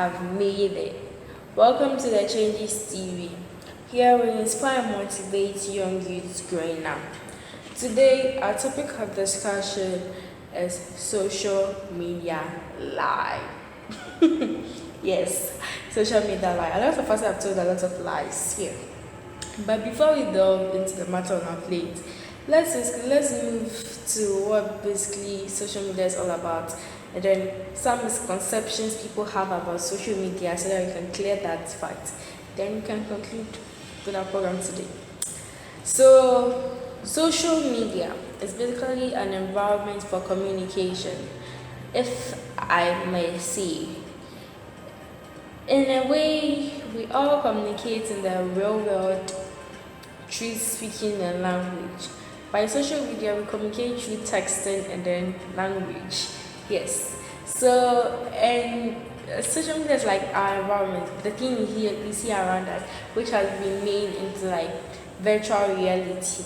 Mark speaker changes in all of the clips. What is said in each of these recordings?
Speaker 1: have made it. Welcome to the Changes TV. Here we inspire and motivate young youths growing up. Today, our topic of discussion is social media lie. Yes, social media lie. A lot of us have told a lot of lies here. But before we delve into the matter on our plate, let's move to what basically social media is all about, and then some misconceptions people have about social media, so that we can clear that fact. Then we can conclude with our program today. So, social media is basically an environment for communication, if I may say. In a way, we all communicate in the real world through speaking and language. By social media, we communicate through texting and then language. Yes. So, and social media is like our environment, the thing we see around us, which has been made into like virtual reality.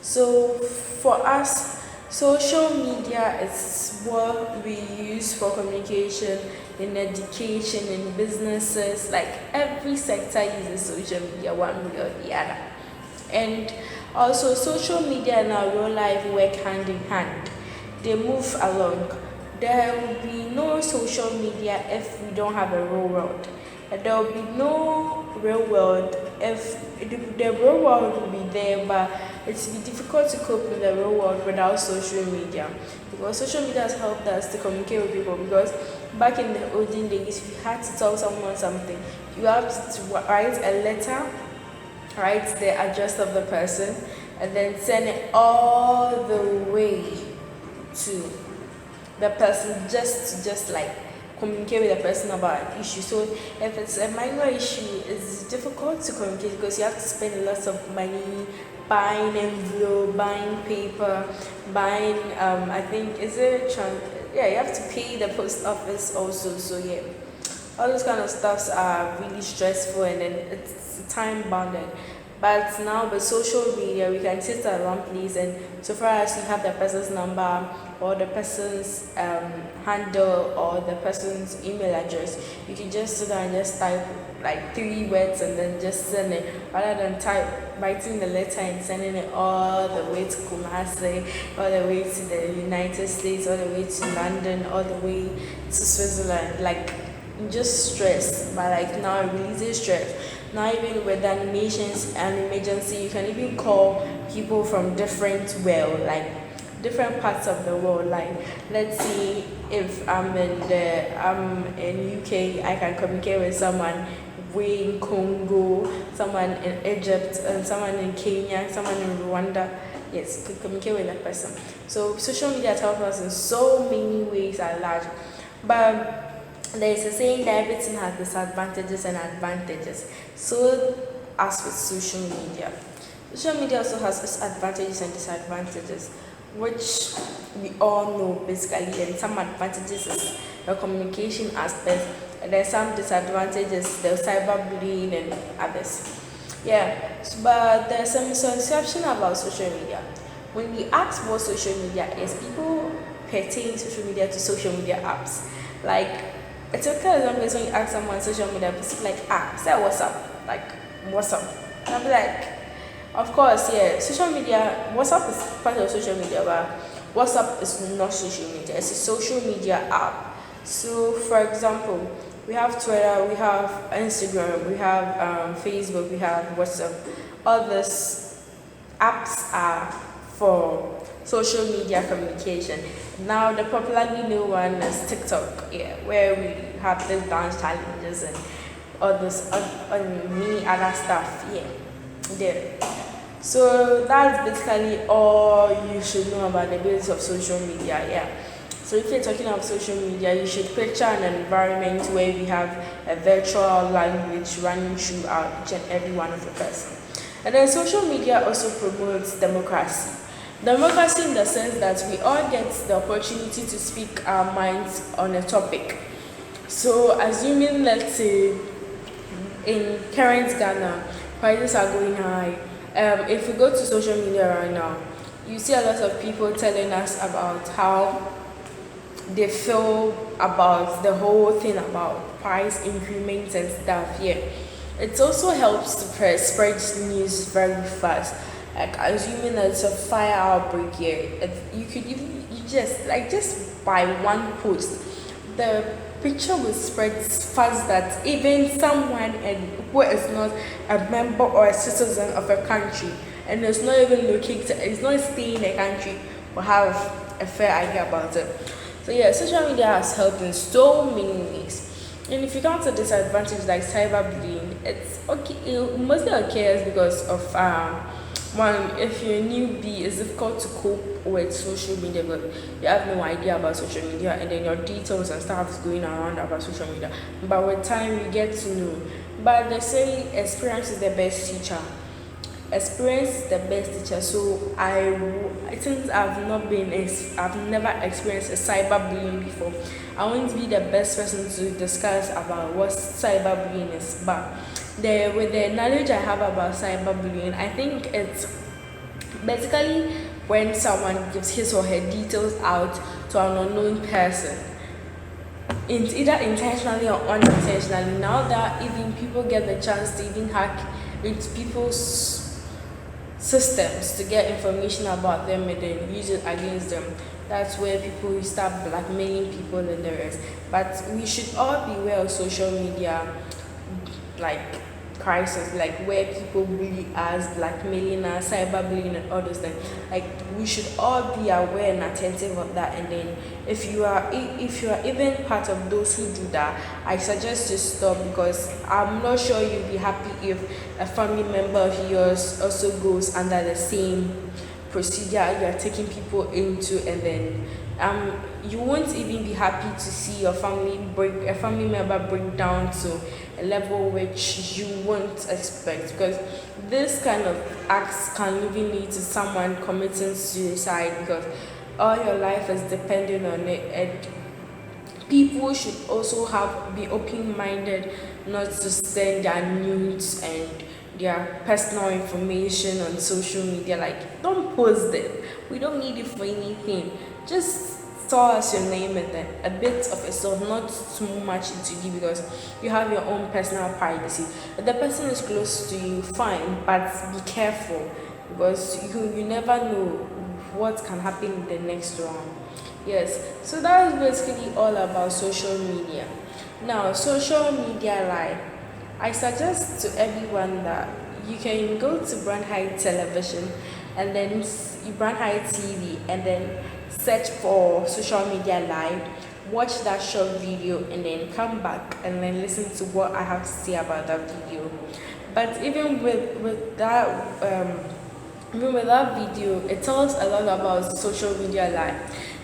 Speaker 1: So, for us, social media is what we use for communication, in education, in businesses. Like every sector uses social media one way or the other. And also, social media and our real life work hand in hand. They move along. There will be no social media if we don't have a real world. And there will be no real world if the real world will be there, but it will be difficult to cope with the real world without social media. Because social media has helped us to communicate with people. Because back in the olden days, if you had to tell someone something, you have to write a letter, write the address of the person, and then send it all the way to the person, just like communicate with the person about an issue. So if it's a minor issue, it's difficult to communicate because you have to spend lots of money buying envelope, buying paper, buying I think is it yeah, you have to pay the post office also. So yeah, all those kind of stuffs are really stressful, and then it's time bounded. But now with social media, we can sit at one place, and so far as you have the person's number or the person's handle or the person's email address, you can just sit down and just type like 3 words and then just send it, rather than writing the letter and sending it all the way to Kumasi, all the way to the United States, all the way to London, all the way to Switzerland. Like, just stress. But like now it releases stress. Now even with animations and emergency, you can even call people from different world, like different parts of the world. Like, let's see, if I'm in UK, I can communicate with someone way in Congo, someone in Egypt, and someone in Kenya, someone in Rwanda. Yes, can communicate with that person. So social media has helped us in so many ways at large. But there is a saying that everything has disadvantages and advantages. So as with social media also has its advantages and disadvantages, which we all know basically. And some advantages is the communication aspect, and there's some disadvantages, the cyberbullying and others. Yeah, but there's some misconception about social media. When we ask what social media is, people pertain social media to social media apps. Like, it's okay as long as when you ask someone social media, it's like, say what's up? Like, what's up? And I'll be like, of course, yeah, social media, WhatsApp is part of social media, but WhatsApp is not social media, it's a social media app. So, for example, we have Twitter, we have Instagram, we have Facebook, we have WhatsApp. All these apps are for social media communication. Now, the popularly known one is TikTok, yeah, where we have these dance challenges and all this many other stuff, yeah, there. So that's basically all you should know about the basics of social media, yeah. So if you're talking about social media, you should picture an environment where we have a virtual language running throughout each and every one of the person. And then social media also promotes democracy. Democracy in the sense that we all get the opportunity to speak our minds on a topic. So assuming, let's say, in current Ghana, prices are going high. If we go to social media right now, you see a lot of people telling us about how they feel about the whole thing about price increments and stuff. Yeah, it also helps to spread news very fast. Like assuming that it's a fire outbreak here, you could even you just by one post, the picture will spread fast that even someone who is not a member or a citizen of a country and is not even looking to, is not staying in a country, will have a fair idea about it. So yeah, social media has helped in so many ways. And if you come to disadvantage like cyberbullying, it's okay. It mostly occurs because of one. If you're a newbie, it's difficult to cope with social media, but you have no idea about social media, and then your details and stuff is going around about social media. But with time, you get to know. But they say experience is the best teacher. Experience is the best teacher. So since I've never experienced a cyberbullying before, I won't be the best person to discuss about what cyberbullying is. But with the knowledge I have about cyberbullying, I think it's basically when someone gives his or her details out to an unknown person, either intentionally or unintentionally. Now that even people get the chance to even hack into people's systems to get information about them and then use it against them. That's where people start blackmailing people and the rest. But we should all be aware of social media, like crisis, like where people really are blackmailing us, cyberbullying and all those things. Like we should all be aware and attentive of that. And then if you are even part of those who do that, I suggest to stop, because I'm not sure you'll be happy if a family member of yours also goes under the same procedure you're taking people into, and then you won't even be happy to see your family member break down to a level which you won't expect, because this kind of acts can even lead to someone committing suicide, because all your life is depending on it. And people should also be open-minded, not to send their nudes and their personal information on social media. Like, don't post it. We don't need it for anything. Just store us your name and then a bit of yourself, not too much into you, because you have your own personal privacy. If the person is close to you, fine, but be careful, because you never know what can happen in the next round. Yes, so that is basically all about social media. Now, social media live. I suggest to everyone that you can go to Brand High Television and then Brand High TV and then search for social media live, watch that short video, and then come back and then listen to what I have to say about that video. But even with that video, it tells a lot about social media live.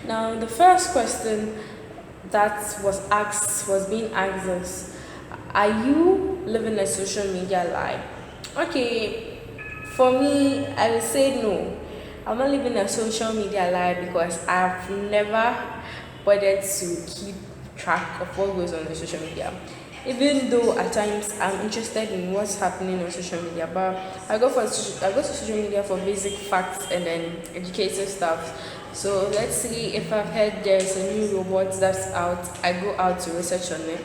Speaker 1: Now, the first question that was being asked is, are you living a social media life? Okay, for me, I would say no. I'm not living a social media life because I've never bothered to keep track of what goes on social media. Even though at times I'm interested in what's happening on social media, but I go to social media for basic facts and then educative stuff. So let's see, if I've heard there's a new robot that's out, I go out to research on it.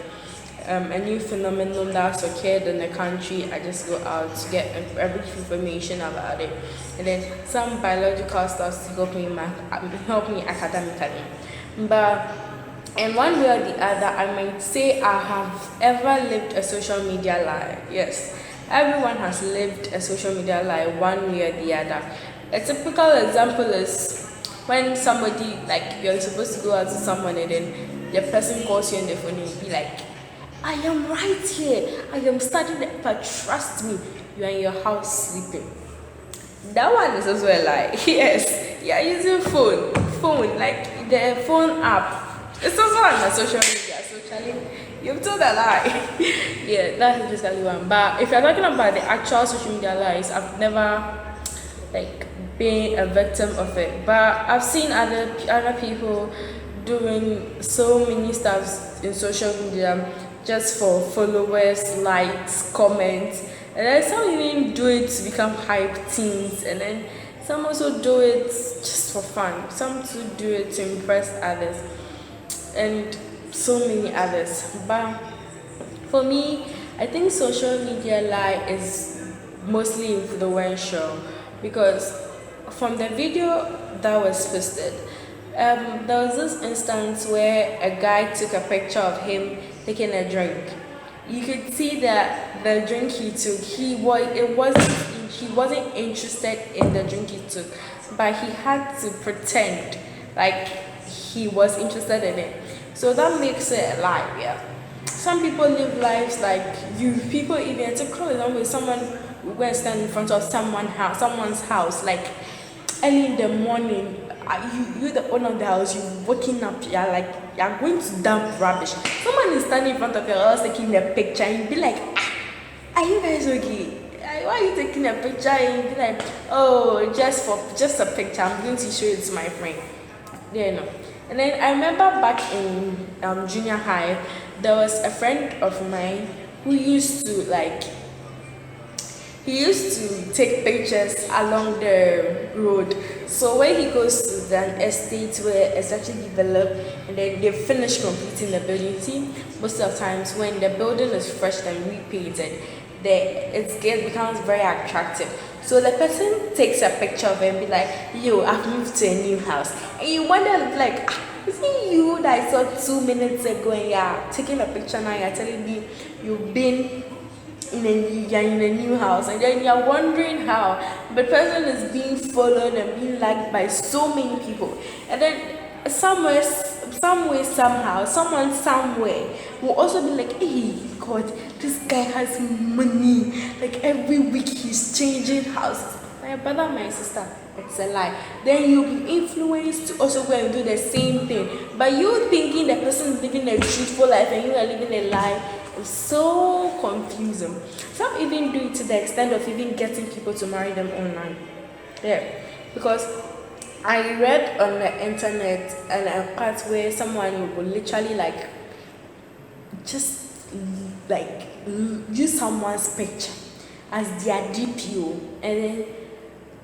Speaker 1: A new phenomenon that's occurred in the country, I just go out to get every information about it, and then some biological stuff to help me academically. But in one way or the other, I might say I have ever lived a social media life. Yes, everyone has lived a social media life one way or the other. A typical example is when somebody, like, you're supposed to go out to someone and then the person calls you on the phone and you be like, I am right here, I am studying it, but trust me, you are in your house sleeping. That one is as well, like, yes, you are using phone, like the phone app. It's also on the social media, so Charlie, you've told a lie. Yeah, that is basically one. But if you're talking about the actual social media lies, I've never, like, been a victim of it. But I've seen other people doing so many stuff in social media just for followers, likes, comments, and then some even do it to become hype teens, and then some also do it just for fun. Some to do it to impress others. and so many others. But for me, I think social media lie is mostly influential because from the video that was posted, there was this instance where a guy took a picture of him taking a drink. You could see that the drink he took, he wasn't interested in the drink he took, but he had to pretend like he was interested in it. So that makes it a lie, yeah. Some people live lives like you. People even to call example, someone will go and stand in front of someone's house, like early in the morning. You the owner of the house. You waking up. You're like you're going to dump rubbish. Someone is standing in front of your house taking a picture, and you be like, "Are you guys okay? Why are you taking a picture?" And you be like, "Oh, just a picture. I'm going to show it to my friend." Yeah, no. And then I remember back in junior high, there was a friend of mine who used to like he used to take pictures along the road. So when he goes to an estate where it's actually developed and then they finish completing the building, you see, most of the times when the building is fresh and repainted, becomes very attractive. So the person takes a picture of it and be like, "Yo, I've moved to a new house," and you wonder like, "Is it you that I saw 2 minutes ago?" And yeah, taking a picture now, you're telling me you've been you're in a new house, and then you're wondering how. But the person is being followed and being liked by so many people, and then some way, somehow, someone somewhere will also be like, "Hey, God, this guy has money. Like every week he's changing houses." My brother, my sister, it's a lie. Then you'll be influenced to also go and do the same thing. But you thinking the person is living a truthful life and you are living a lie is so confusing. Some even do it to the extent of even getting people to marry them online. Yeah. Because I read on the internet and a part where someone would literally like just like use someone's picture as their DPO and then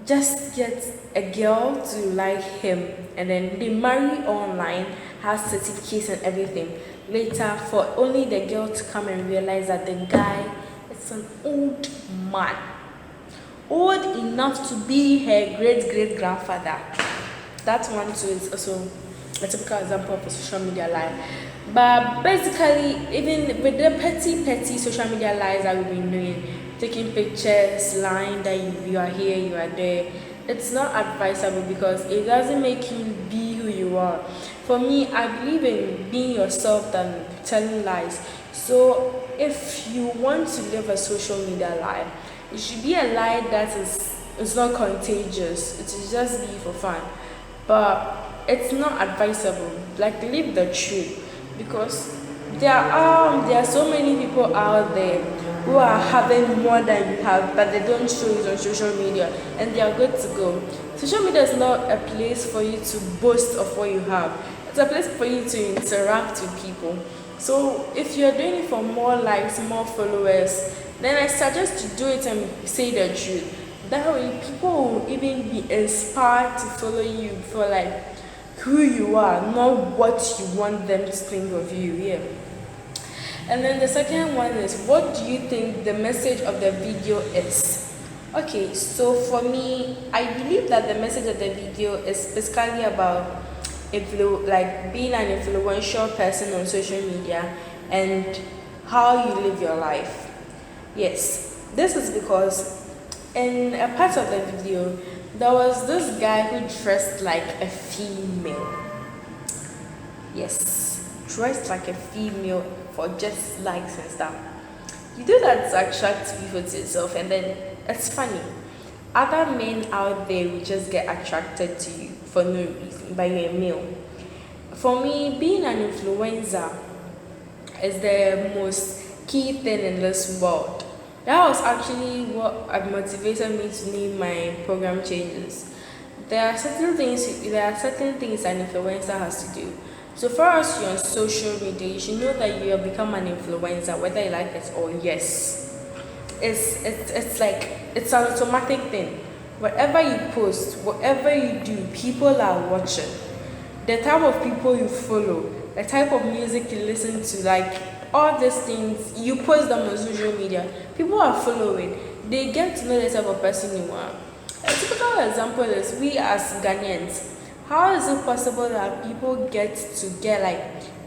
Speaker 1: just get a girl to like him and then they marry online, has certificates and everything. Later, for only the girl to come and realize that the guy is an old man, old enough to be her great grandfather. That one too is also a typical example of a social media lie. But basically, even with the petty social media lies that we've been doing, taking pictures, lying that you are here, you are there, it's not advisable because it doesn't make you be who you are. For me, I believe in being yourself than telling lies. So if you want to live a social media lie, it should be a lie that is not contagious. It should just be for fun. But it's not advisable. Like live the truth because there are so many people out there who are having more than you have, but they don't show it on social media, and they are good to go. Social media is not a place for you to boast of what you have. It's a place for you to interact with people. So if you're doing it for more likes, more followers, then I suggest you do it and say the truth. That way people will even be inspired to follow you for like who you are, not what you want them to think of you. Yeah. And then the second one is, what do you think the message of the video is? Okay, so for me, I believe that the message of the video is basically about like being an influential person on social media and how you live your life. Yes, this is because in a part of the video, there was this guy who dressed like a female. Yes, dressed like a female for just likes and stuff. You do that to attract people to yourself, and then it's funny. Other men out there will just get attracted to you for no reason, but you're a male. For me, being an influencer is the most key thing in this world. That was actually what motivated me to name my program changes. There are certain things an influencer has to do. So for us, you're on social media, you should know that you have become an influencer, whether you like it or yes. It's like it's an automatic thing. Whatever you post, whatever you do, people are watching. The type of people you follow, the type of music you listen to, like all these things, you post them on social media. People are following. They get to know the type of person you are. A typical example is we as Ghanaians. How is it possible that people get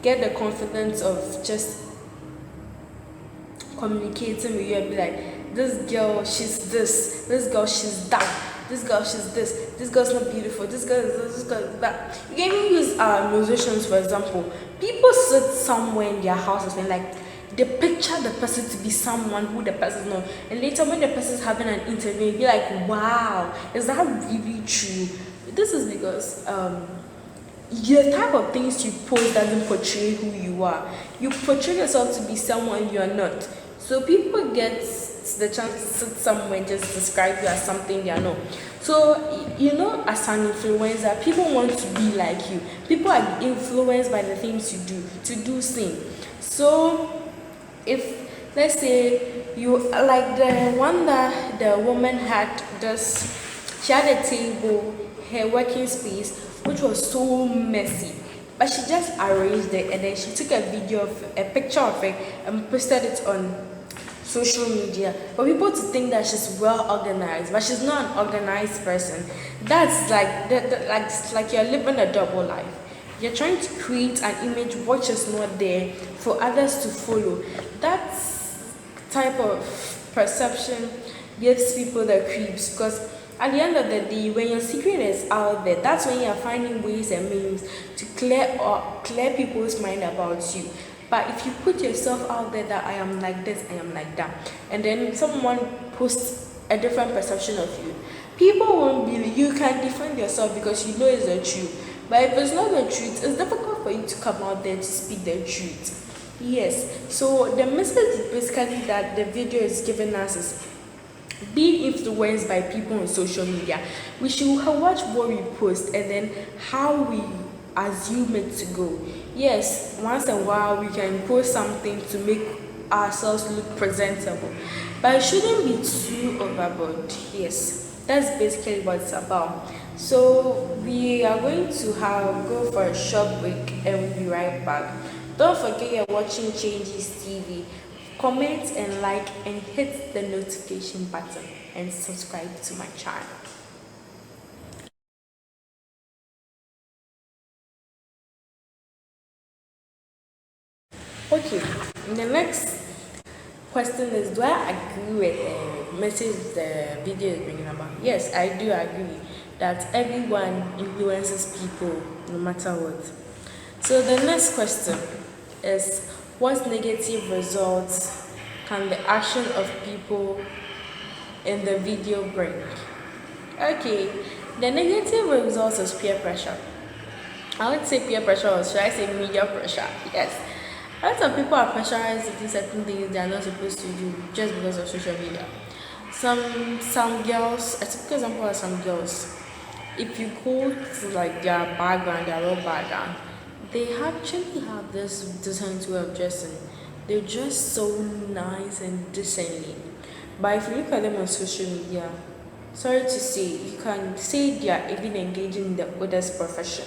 Speaker 1: the confidence of just communicating with you and be like, this girl, she's this girl, she's that, this girl, she's this girl's not beautiful, this girl is this girl is that. You can even use musicians, for example. People sit somewhere in their houses and like they picture the person to be someone who the person is not. And later when the person is having an interview, you be like, wow, is that really true? This is because the type of things you post doesn't portray who you are. You portray yourself to be someone you are not. So people get the chance to sit somewhere and just describe you as something they are not. So you know, as an influencer, people want to be like you. People are influenced by the things you do to do things. So if let's say you like the one that the woman had this, she had a table, her working space, which was so messy, but she just arranged it and then she took a picture of it and posted it on social media for people to think that she's well organized, but she's not an organized person. That's like you're living a double life. You're trying to create an image which is not there for others to follow. That type of perception gives people the creeps because at the end of the day, when your secret is out there, that's when you're finding ways and means to clear people's mind about you. But if you put yourself out there that I am like this, I am like that, and then someone posts a different perception of you, people won't believe you. Can defend yourself because you know it's the truth. But if it's not the truth, it's difficult for you to come out there to speak the truth. Yes. So the message basically that the video is giving us is being influenced by people on social media. We should watch what we post and then how we assume it to go. Yes, once in a while we can post something to make ourselves look presentable, but it shouldn't be too overboard. Yes, that's basically what it's about. So we are going to go for a short break and we'll be right back. Don't forget you're watching Changes TV. Comment and like and hit the notification button and subscribe to my channel. Okay, the next question is, do I agree with the message the video is bringing about? Yes, I do agree that everyone influences people no matter what. So the next question is, what negative results can the action of people in the video bring? Okay, the negative results is peer pressure. I would say peer pressure, or should I say media pressure? Yes. A lot of people are pressurized to do certain things they are not supposed to do just because of social media. Some girls, a typical example are some girls. If you go to like their background, their real background, they actually have this decent way of dressing. They dress so nice and decently. But if you look at them on social media, sorry to say, you can say they are even engaging in the others' profession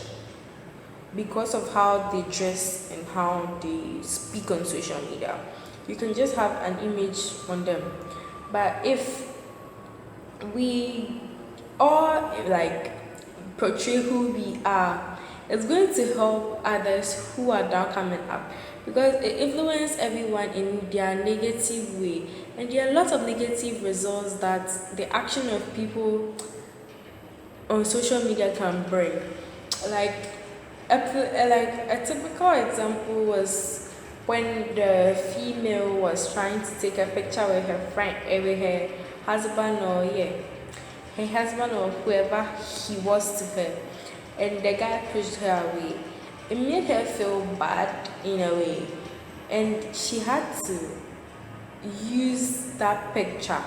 Speaker 1: because of how they dress and how they speak on social media. You can just have an image on them. But if we all like portray who we are, it's going to help others who are down coming up because it influences everyone in their negative way. And there are a lot of negative results that the action of people on social media can bring. Like a typical example was when the female was trying to take a picture with her friend, with her husband, or yeah, her husband or whoever he was to her, and the guy pushed her away. It made her feel bad in a way, and she had to use that picture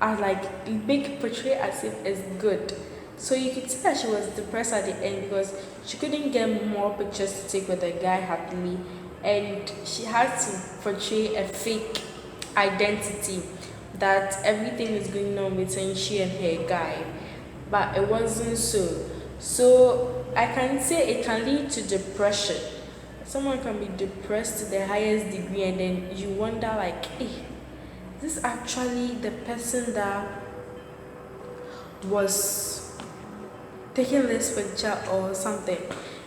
Speaker 1: as like make portray as if it's good. So you could see that she was depressed at the end because she couldn't get more pictures to take with the guy happily, and she had to portray a fake identity that everything is going on between she and her guy, but it wasn't so. So I can say it can lead to depression someone can be depressed to the highest degree, and then you wonder like, hey, this actually the person that was taking this picture or something.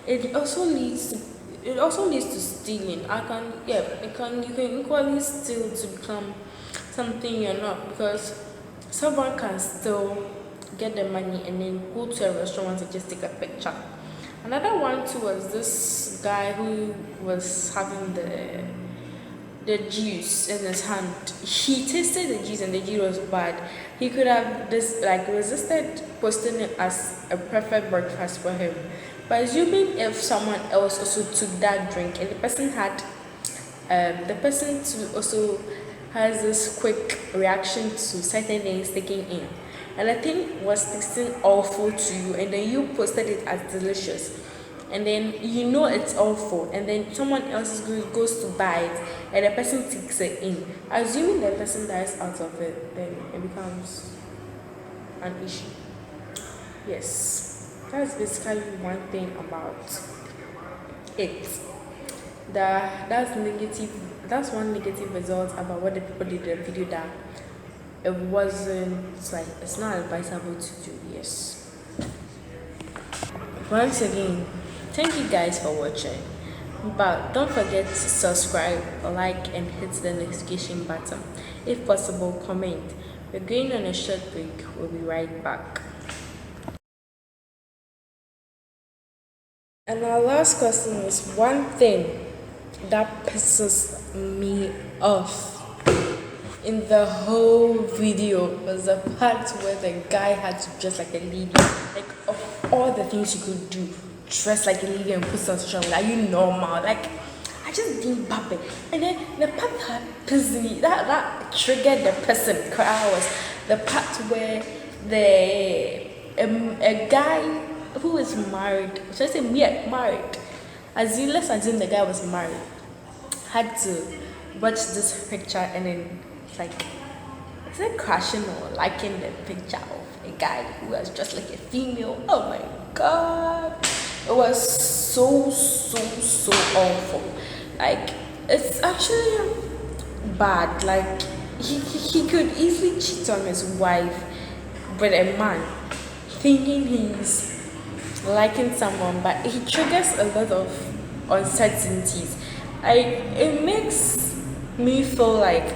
Speaker 1: It also leads to stealing. I can yeah, it can you can equally steal to become something you're not, because someone can still get the money and then go to a restaurant and just take a picture. Another one too was this guy who was having the juice in his hand. He tasted the juice and the juice was bad. He could have this like resisted posting it as a perfect breakfast for him. But assuming if someone else also took that drink and the person to also has this quick reaction to certain things taking in. And the thing was tasting awful to you, and then you posted it as delicious. And then you know it's awful, and then someone else goes to buy it, and the person takes it in. Assuming the person dies out of it, then it becomes an issue. Yes, that's basically one thing about it. That's negative. That's one negative result about what the people did in the video, that it wasn't like it's not advisable to do. Yes. Once again, thank you guys for watching. But don't forget to subscribe, like, and hit the notification button. If possible, comment. We're going on a short break. We'll be right back. And our last question is one thing that pisses me off in the whole video was the part where the guy had to dress like a lady. Like, of all the things you could do, dress like a lady and put on social media. Are you normal? Like, I just didn't pop it. And then the part that pissed me, that triggered the person cry, was the part where a guy who is married, should I say married? Let's assume the guy was married, had to watch this picture and then it's like, is it crashing or liking the picture of a guy who was just like a female? Oh my god, it was so awful. Like, it's actually bad. Like, he could easily cheat on his wife with a man thinking he's liking someone, but he triggers a lot of uncertainties. It makes me feel like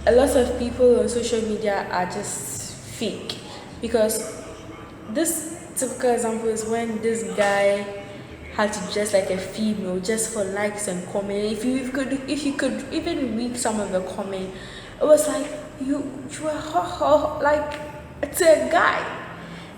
Speaker 1: a lot of people on social media are just fake, because this typical example is when this guy had to dress like a female just for likes and comments. If you could even read some of the comment, it was like you were like to a guy,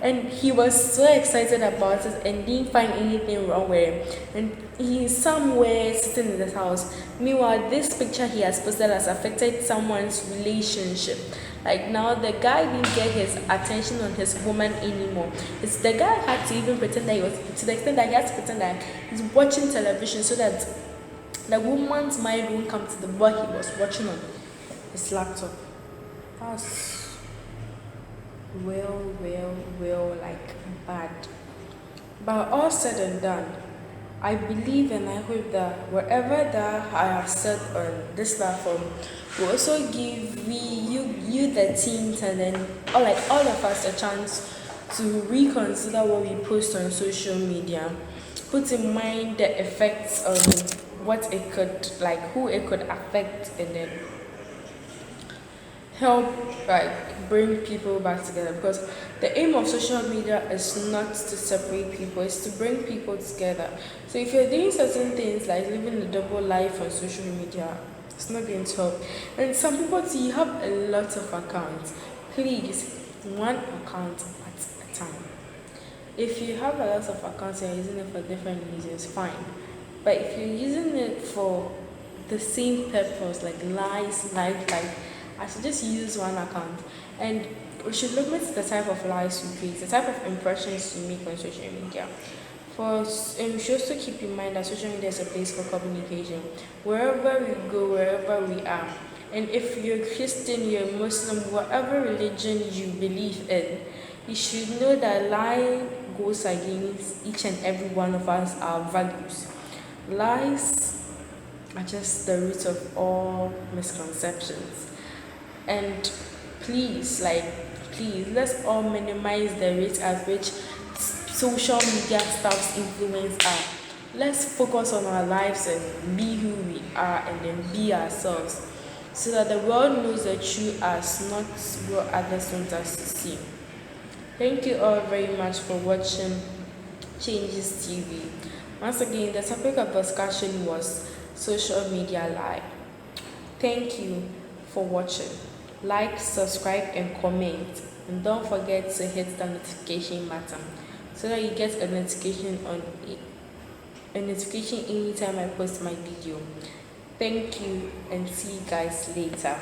Speaker 1: and he was so excited about it and didn't find anything wrong with him. And he's somewhere sitting in his house. Meanwhile, this picture he has posted has affected someone's relationship. Like, now the guy didn't get his attention on his woman anymore. It's the guy had to even pretend that he was, to the extent that he had to pretend that he's watching television so that the woman's mind won't come to the what he was watching on his laptop. That's real like bad. But all said and done, I believe and I hope that whatever that I have said on this platform will also give you the teens, and then all of us a chance to reconsider what we post on social media. Put in mind the effects on what it could, like who it could affect, and then help like bring people back together, because the aim of social media is not to separate people, it's to bring people together. So if you're doing certain things like living a double life on social media, it's not going to help. And some people see you have a lot of accounts, please, one account at a time. If you have a lot of accounts and you're using it for different reasons, fine. But if you're using it for the same purpose, like life, I should just use one account. And we should limit the type of lives we create, the type of impressions we make on social media. And we should also keep in mind that social media is a place for communication. Wherever we go, wherever we are. And if you're Christian, you're Muslim, whatever religion you believe in, you should know that lying goes against each and every one of us, our values. Lies are just the root of all misconceptions. And please, please, let's all minimize the rate at which social media stuff's influence are. Let's focus on our lives and be who we are and then be ourselves so that the world knows the true us, not what others want us to see. Thank you all very much for watching Changes TV. Once again, the topic of discussion was social media lie. Thank you for watching. Like, subscribe, and comment. And don't forget to hit the notification button so that you get a notification anytime I post my video. Thank you and see you guys later.